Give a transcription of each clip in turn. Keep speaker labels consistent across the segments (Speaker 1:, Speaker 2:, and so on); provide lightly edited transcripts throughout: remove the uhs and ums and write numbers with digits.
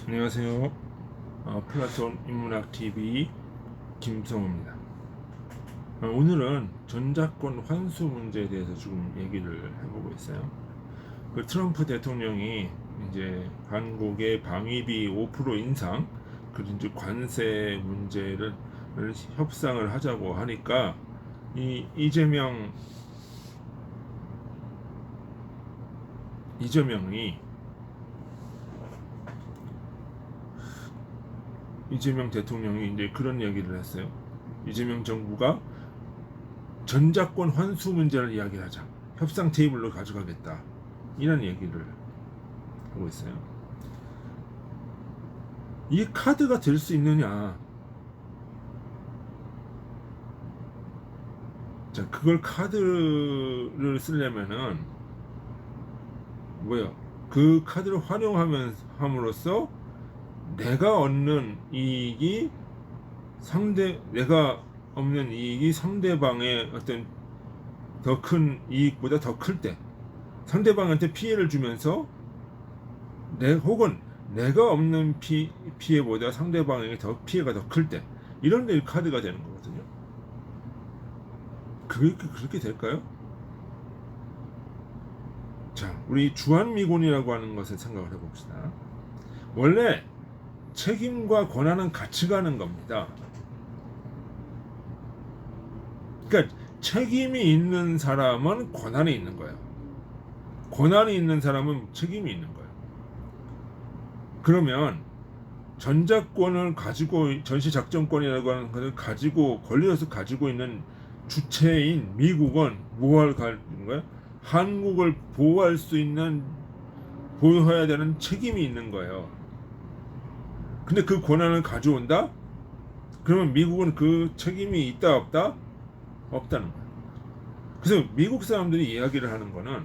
Speaker 1: 안녕하세요. 플라톤 인문학 TV 김성호입니다. 오늘은 전자권 환수 문제에 대해서 조금 얘기를 해보고 있어요. 그 트럼프 대통령이 이제 한국의 방위비 5% 인상, 그리고 이제 관세 문제를 협상을 하자고 하니까 이재명 대통령이 이제 그런 얘기를 했어요. 이재명 정부가 전자권 환수 문제를 이야기하자. 협상 테이블로 가져가겠다. 이런 얘기를 하고 있어요. 이 카드가 될 수 있느냐? 자, 그걸 카드를 쓰려면은 그 카드를 활용함으로써 내가 얻는 이익이 내가 없는 이익이 상대방의 어떤 더 큰 이익보다 더 클 때, 상대방한테 피해를 주면서 혹은 내가 없는 피해보다 상대방에게 더 피해가 더 클 때, 이런 게 카드가 되는 거거든요. 그렇게 될까요? 자, 우리 주한미군이라고 하는 것을 생각을 해봅시다. 원래 책임과 권한은 같이 가는 겁니다. 그러니까 책임이 있는 사람은 권한이 있는 거예요. 권한이 있는 사람은 책임이 있는 거예요. 그러면 전자권을 가지고, 전시작전권이라고 하는 것을 가지고, 권리로서 가지고 있는 주체인 미국은 뭐 하는 거예요? 한국을 보호해야 되는 책임이 있는 거예요. 근데 그 권한을 가져온다? 그러면 미국은 그 책임이 있다 없다? 없다는 거예요. 그래서 미국 사람들이 이야기를 하는 거는,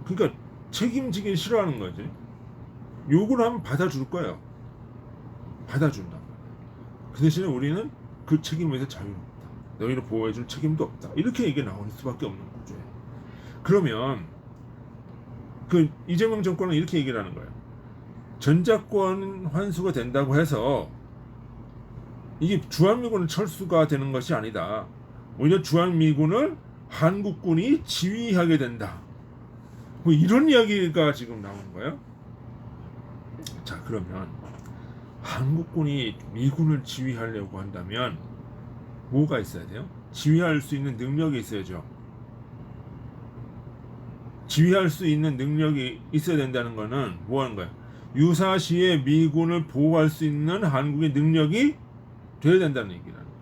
Speaker 1: 그러니까 책임지기 싫어하는 거지. 욕을 하면 받아줄 거예요. 받아준다. 그 대신에 우리는 그 책임에서 자유롭다. 너희를 보호해줄 책임도 없다. 이렇게 얘기 나올 수밖에 없는 거죠. 그러면 그 이재명 정권은 이렇게 얘기를 하는 거예요. 전자권 환수가 된다고 해서 이게 주한미군은 철수가 되는 것이 아니다. 오히려 주한미군을 한국군이 지휘하게 된다. 뭐 이런 이야기가 지금 나오는 거예요. 자, 그러면 한국군이 미군을 지휘하려고 한다면 뭐가 있어야 돼요? 지휘할 수 있는 능력이 있어야죠. 지휘할 수 있는 능력이 있어야 된다는 거는 뭐 하는 거야? 유사시에 미군을 보호할 수 있는 한국의 능력이 돼야 된다는 얘기라는 거예요.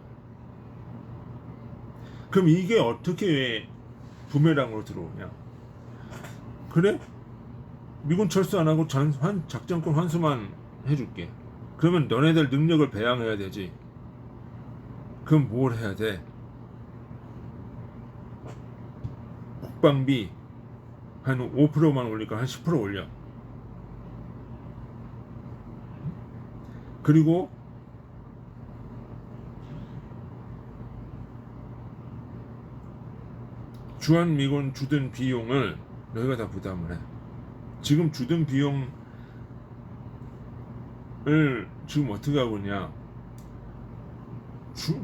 Speaker 1: 그럼 이게 어떻게 부메랑으로 들어오냐? 그래? 미군 철수 안 하고 작전권 환수만 해줄게. 그러면 너네들 능력을 배양해야 되지. 그럼 뭘 해야 돼? 국방비 한 5%만 올릴까? 한 10% 올려. 그리고 주한미군 주둔 비용을 너희가 다 부담을 해. 지금 주둔 비용을 지금 어떻게 하고 있냐?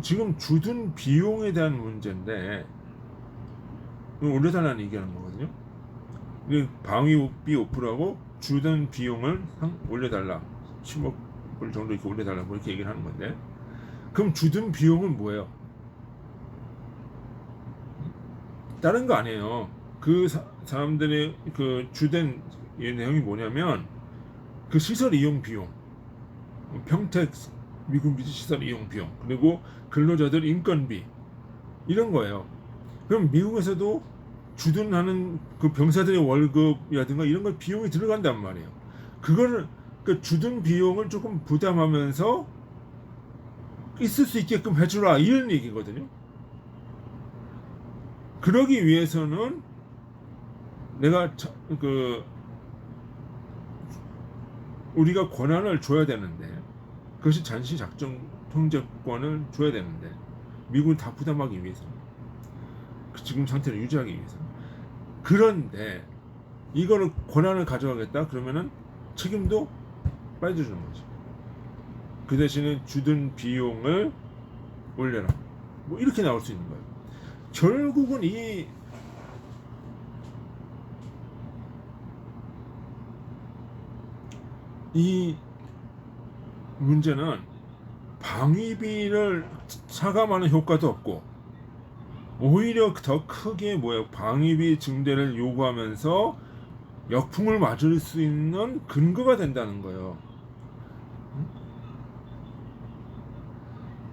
Speaker 1: 지금 주둔 비용에 대한 문제인데 올려달라는 얘기하는 거거든요. 방위비 5%하고 주둔 비용을 올려달라. 10억 불 정도 이렇게 올려달라. 뭐 이렇게 얘기를 하는 건데, 그럼 주둔 비용은 뭐예요? 다른 거 아니에요. 그 사람들의 그 주된 내용이 뭐냐면 그 시설 이용 비용, 평택 미군 기지 시설 이용 비용, 그리고 근로자들 인건비, 이런 거예요. 그럼 미국에서도 주둔하는 그 병사들의 월급이라든가 이런 걸 비용이 들어간단 말이에요. 그거를 그 주둔 비용을 조금 부담하면서 있을 수 있게끔 해주라, 이런 얘기거든요. 그러기 위해서는 우리가 권한을 줘야 되는데, 그것이 전시 작전 통제권을 줘야 되는데 미국은 다 부담하기 위해서, 지금 상태를 유지하기 위해서 그런데 이거를 권한을 가져가겠다 그러면은 책임도 빠져주는 거지. 그 대신에 주둔 비용을 올려라. 뭐 이렇게 나올 수 있는 거예요. 결국은 이 문제는 방위비를 차감하는 효과도 없고 오히려 더 크게 방위비 증대를 요구하면서 역풍을 맞을 수 있는 근거가 된다는 거예요.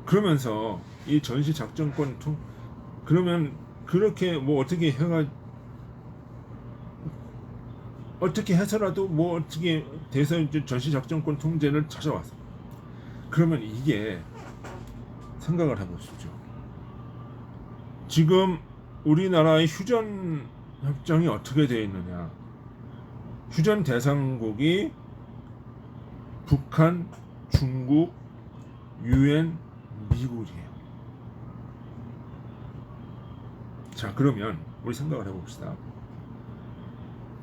Speaker 1: 그러면서 이 전시 작전권 그러면 그렇게 뭐 어떻게 해서라도 뭐 어떻게 돼서 이제 전시 작전권 통제를 찾아왔어. 그러면 이게 생각을 해보십시오. 지금 우리나라의 휴전 협정이 어떻게 되어 있느냐? 휴전 대상국이 북한, 중국, 유엔, 미국이에요. 자, 그러면 우리 생각을 해봅시다.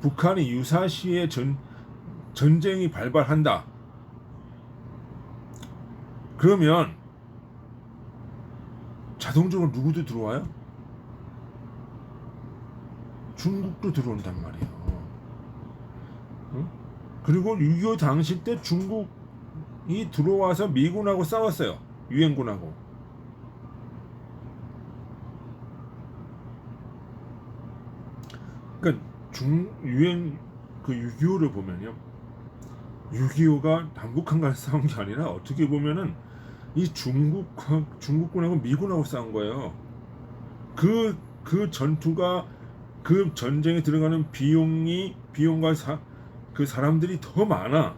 Speaker 1: 북한이 유사시에 전쟁이 발발한다. 그러면 자동적으로 누구도 들어와요? 중국도 들어온단 말이에요. 응? 그리고 6.25 당시 때 중국이 들어와서 미군하고 싸웠어요. 유엔군하고. 그러니까 유엔 그 6.25를 보면요. 6.25가 남북한과 싸운 게 아니라 어떻게 보면은 이 중국군하고 미군하고 싸운 거예요. 그 전투가 그 전쟁에 들어가는 비용과 그 사람들이 더 많아.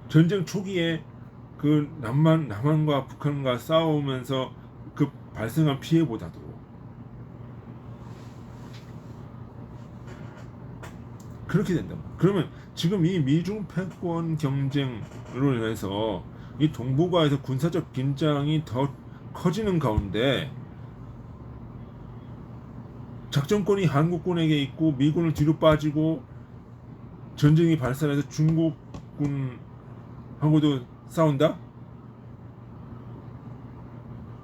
Speaker 1: 전쟁 초기에 그 남한과 북한과 싸우면서 그 발생한 피해보다도 그렇게 된다. 그러면 지금 이 미중 패권 경쟁으로 인해서 이 동북아에서 군사적 긴장이 더 커지는 가운데 작전권이 한국군에게 있고 미군을 뒤로 빠지고 전쟁이 발생해서 중국군하고도 싸운다?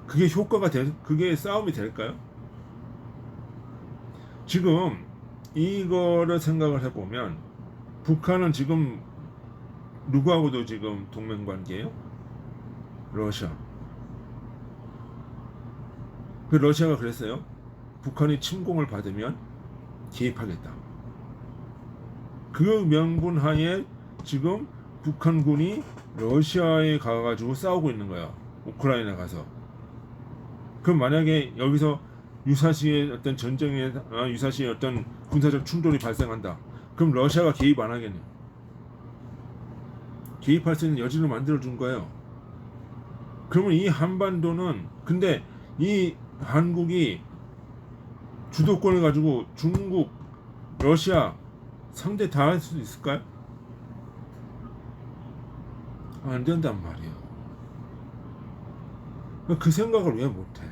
Speaker 1: 그게 싸움이 될까요? 지금 이거를 생각을 해보면 북한은 지금 누구하고도 지금 동맹 관계예요? 러시아. 그 러시아가 그랬어요. 북한이 침공을 받으면 개입하겠다. 그 명분 하에 지금 북한군이 러시아에 가가지고 싸우고 있는 거야. 우크라이나 가서. 그럼 만약에 여기서 유사시에 어떤 유사시에 어떤 군사적 충돌이 발생한다. 그럼 러시아가 개입 안 하겠네. 개입할 수 있는 여지를 만들어 준 거예요. 그러면 이 한반도는 근데 이 한국이 주도권을 가지고 중국, 러시아 상대 다 할 수 있을까요? 안 된단 말이에요. 그 생각을 왜 못해?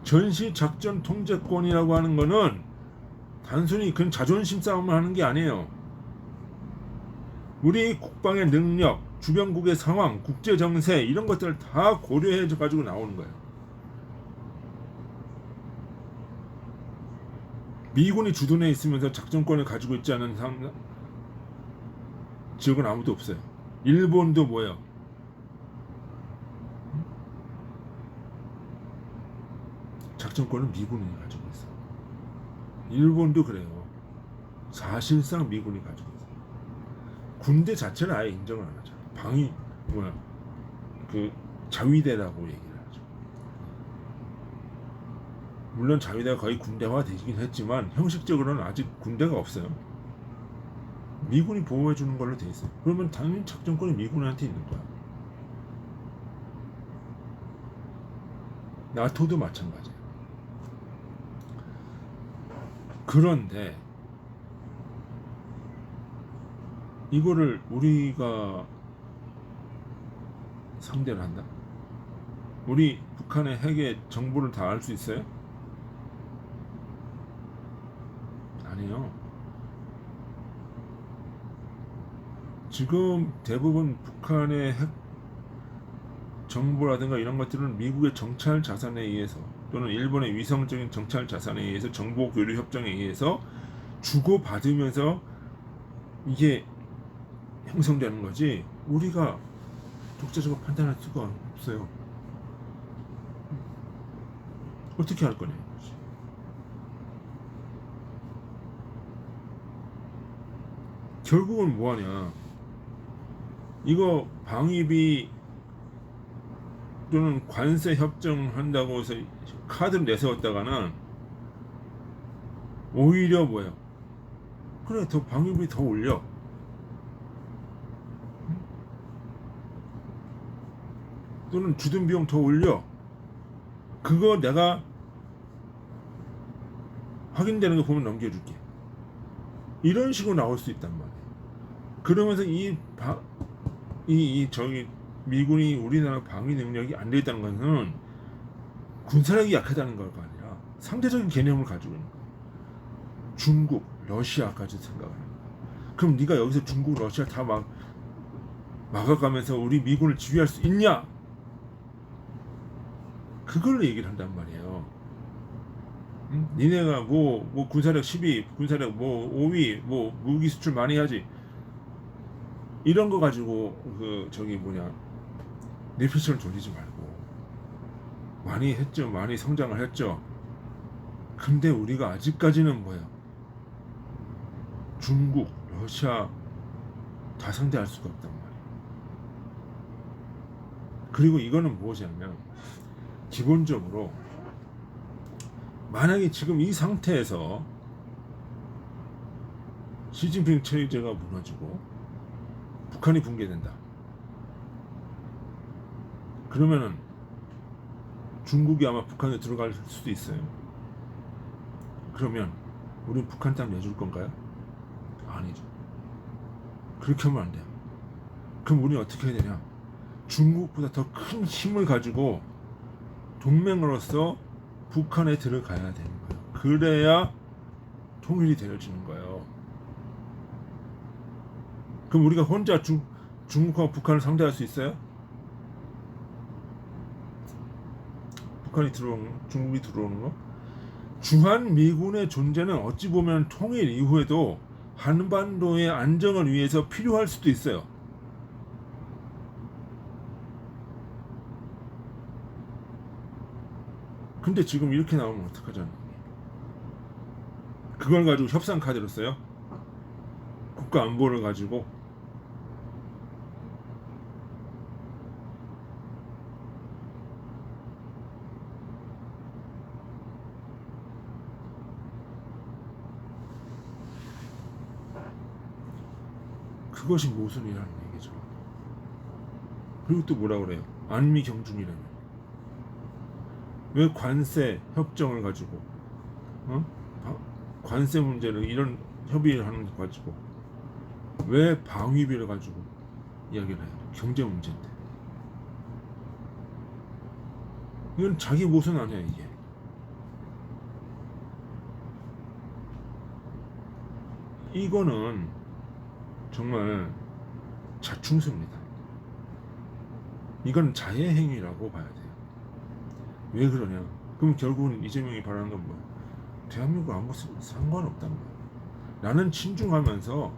Speaker 1: 전시 작전 통제권이라고 하는 거는 단순히 그냥 자존심 싸움을 하는 게 아니에요. 우리 국방의 능력, 주변국의 상황, 국제 정세 이런 것들을 다 고려해 가지고 나오는 거예요. 미군이 주둔해 있으면서 작전권을 가지고 있지 않은 지역은 아무도 없어요. 일본도 뭐예요? 작전권은 미군이 가지고 있어. 일본도 그래요. 사실상 미군이 가지고 있어. 군대 자체를 아예 인정을 안 하죠. 그 자위대라고 얘기를 하죠. 물론 자위대가 거의 군대화 되긴 했지만 형식적으로는 아직 군대가 없어요. 미군이 보호해 주는 걸로 돼 있어요. 그러면 당연히 작전권이 미군한테 있는 거야. 나토도 마찬가지예요. 그런데 이거를 우리가 상대를 한다? 우리 북한의 핵의 정보를 다 알 수 있어요? 아니요. 지금 대부분 북한의 핵 정보라든가 이런 것들은 미국의 정찰 자산에 의해서 또는 일본의 위성적인 정찰 자산에 의해서 정보 교류 협정에 의해서 주고받으면서 이게 형성되는 거지 우리가 독자적으로 판단할 수가 없어요. 어떻게 할 거냐 이거지. 결국은 뭐하냐, 이거 방위비 또는 관세 협정한다고 해서 카드를 내세웠다가는 오히려 뭐예요? 그래, 더 방위비 더 올려. 또는 주둔 비용 더 올려. 그거 내가 확인되는 거 보면 넘겨줄게. 이런 식으로 나올 수 있단 말이에요. 그러면서 저기 미군이 우리나라 방위 능력이 안 돼 있다는 것은 군사력이 약하다는 걸 아니라 상대적인 개념을 가지고 있는 거예요. 중국, 러시아까지 생각을 하는 거예요. 그럼 네가 여기서 중국, 러시아 다 막아가면서 우리 미군을 지휘할 수 있냐? 그걸로 얘기를 한단 말이에요. 응? 니네가 뭐 군사력 10위, 군사력 뭐 5위, 뭐 무기 수출 많이 하지. 이런 거 가지고 리피처를 돌리지 말고 많이 했죠. 많이 성장을 했죠. 근데 우리가 아직까지는 뭐야? 중국, 러시아 다 상대할 수가 없단 말이에요. 그리고 이거는 무엇이냐면 기본적으로 만약에 지금 이 상태에서 시진핑 체제가 무너지고 북한이 붕괴된다. 그러면은 중국이 아마 북한에 들어갈 수도 있어요. 그러면 우린 북한 땅 내줄 건가요? 아니죠. 그렇게 하면 안 돼요. 그럼 우리는 어떻게 해야 되냐? 중국보다 더 큰 힘을 가지고 동맹으로서 북한에 들어가야 되는 거예요. 그래야 통일이 되어지는 거예요. 그럼 우리가 혼자 중국하고 북한을 상대할 수 있어요? 중국이 들어오는 거? 주한 미군의 존재는 어찌 보면 통일 이후에도 한반도의 안정을 위해서 필요할 수도 있어요. 근데 지금 이렇게 나오면 어떡하잖아. 그걸 가지고 협상 카드를 써요? 국가 안보를 가지고? 그것이 모순이라는 얘기죠. 그리고 또 뭐라 그래요? 안미 경중이라며. 왜 관세 협정을 가지고 관세 문제를 이런 협의를 하는 거 가지고 왜 방위비를 가지고 이야기를 해요? 경제 문제인데. 이건 자기 모순 아니야 이게. 이거는 정말 자충수입니다. 이건 자해 행위라고 봐야 돼요. 왜 그러냐? 그럼 결국은 이재명이 바라는 건 뭐야? 대한민국 아무 상관없다는 거야. 나는 친중하면서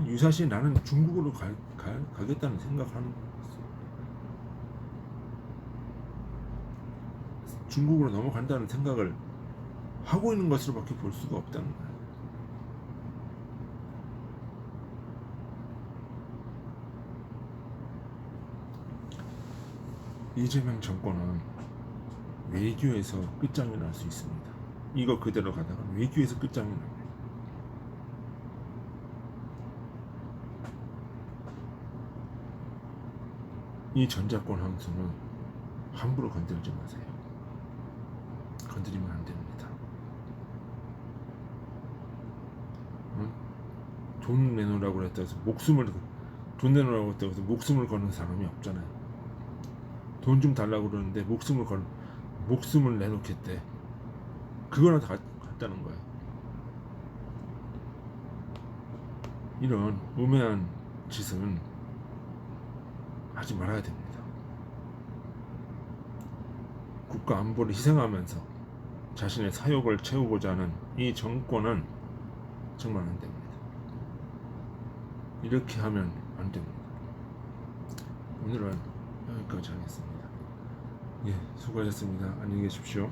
Speaker 1: 유사시 나는 중국으로 가겠다는 생각하는 거야. 중국으로 넘어간다는 생각을 하고 있는 것으로밖에 볼 수가 없다는 거야. 이재명 정권은 외교에서 끝장이 날 수 있습니다. 이거 그대로 가다가 외교에서 끝장이 납니다. 이 전작권 함수는 함부로 건들지 마세요. 건드리면 안 됩니다. 돈 내놓으라고 했다고 해서 돈 내놓으라고 했다고 해서 목숨을 거는 사람이 없잖아요. 돈 좀 달라고 그러는데 목숨을 내놓겠대. 그거랑 다 같다는 거야. 이런 우매한 짓은 하지 말아야 됩니다. 국가 안보를 희생하면서 자신의 사욕을 채우고자 하는 이 정권은 정말 안 됩니다. 이렇게 하면 안 됩니다. 오늘은 여기까지 하겠습니다. 예, 수고하셨습니다. 안녕히 계십시오.